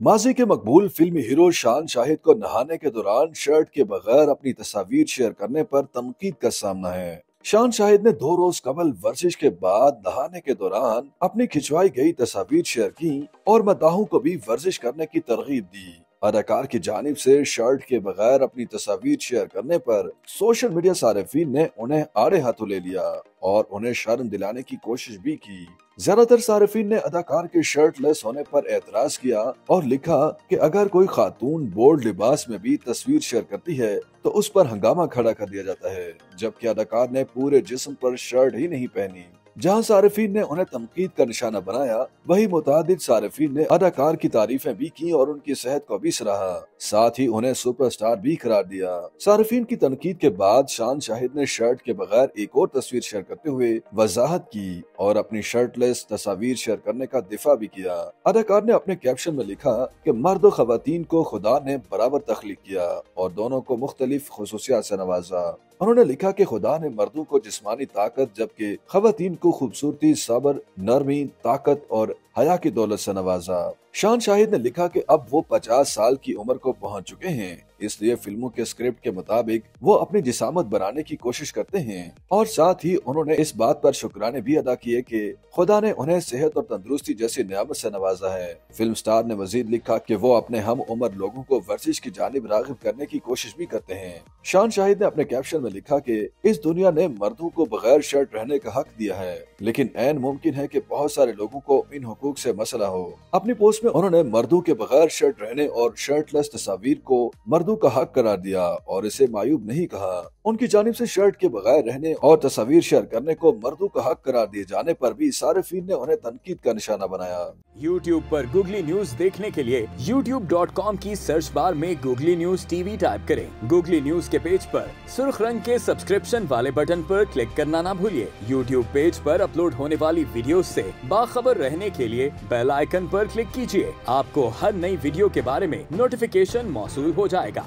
माजी के मकबूल फिल्मी हीरो शान शाहिद को नहाने के दौरान शर्ट के बगैर अपनी तस्वीर शेयर करने पर तनकीद का सामना है। शान शाहिद ने 2 रोज कबल वर्जिश के बाद नहाने के दौरान अपनी खिंचवाई गई तस्वीर शेयर की और मदाहों को भी वर्जिश करने की तरगीब दी। अदाकार की जानिब से शर्ट के बगैर अपनी तस्वीर शेयर करने पर सोशल मीडिया सारिफीन ने उन्हें आड़े हाथों ले लिया और उन्हें शर्म दिलाने की कोशिश भी की। ज्यादातर सारिफीन ने अदाकार के शर्टलेस होने पर एतराज किया और लिखा कि अगर कोई खातून बोल्ड लिबास में भी तस्वीर शेयर करती है तो उस पर हंगामा खड़ा कर दिया जाता है, जबकि अदाकार ने पूरे जिस्म पर शर्ट ही नहीं पहनी। जहां सारिफीन ने उन्हें तनकीद का निशाना बनाया, वही मुतादिद सारिफीन ने अदाकार की तारीफें भी की और उनकी सेहत को भी सराहा, साथ ही उन्हें सुपरस्टार भी करार दिया। सारिफीन की तनकीद के बाद शान शाहिद ने शर्ट के बगैर एक और तस्वीर शेयर करते हुए वजाहत की और अपनी शर्टलेस तस्वीर शेयर करने का दिफा भी किया। अदाकार ने अपने कैप्शन में लिखा कि मर्द और खवातीन को खुदा ने बराबर तख्लीक किया और दोनों को मुख्तलिफ खुसूसियात से नवाजा। उन्होंने लिखा कि खुदा ने मर्दों को जिस्मानी ताकत जबकि खवातीन को खूबसूरती, सब्र, नरमी, ताकत और हया की दौलत से नवाजा। शान शाहिद ने लिखा कि अब वो 50 साल की उम्र को पहुंच चुके हैं, इसलिए फिल्मों के स्क्रिप्ट के मुताबिक वो अपनी जिसामत बनाने की कोशिश करते हैं और साथ ही उन्होंने इस बात पर शुक्राने भी अदा किए कि खुदा ने उन्हें सेहत और तंदुरुस्ती जैसी नियामत से नवाजा है। फिल्म स्टार ने मजीद लिखा कि वो अपने हम उम्र लोगों को वर्जिश की जानिब रागिब करने की कोशिश भी करते हैं। शान शाहिद ने अपने कैप्शन में लिखा कि इस दुनिया ने मर्दों को बगैर शर्ट रहने का हक दिया है, लेकिन ऐन मुमकिन है कि बहुत सारे लोगों को इन हुकूक से मसला हो। अपनी पोस्ट में उन्होंने मर्दों के बगैर शर्ट रहने और शर्टलेस तस्वीर को मर्दों का हक करार दिया और इसे मायूब नहीं कहा। उनकी जानिब से शर्ट के बगैर रहने और तस्वीर शेयर करने को मर्दों का हक करार दिए जाने पर भी सारिफीन ने उन्हें तनकीद का निशाना बनाया। YouTube पर गूगली न्यूज देखने के लिए youtube.com की सर्च बार में गूगली न्यूज टीवी टाइप करें। गूगली न्यूज के पेज पर सुर्ख रंग के सब्सक्रिप्शन वाले बटन पर क्लिक करना ना भूलिए। YouTube पेज पर अपलोड होने वाली वीडियो से बाखबर रहने के लिए बेल आइकन पर क्लिक कीजिए। आपको हर नई वीडियो के बारे में नोटिफिकेशन मौसूल हो जाएगा।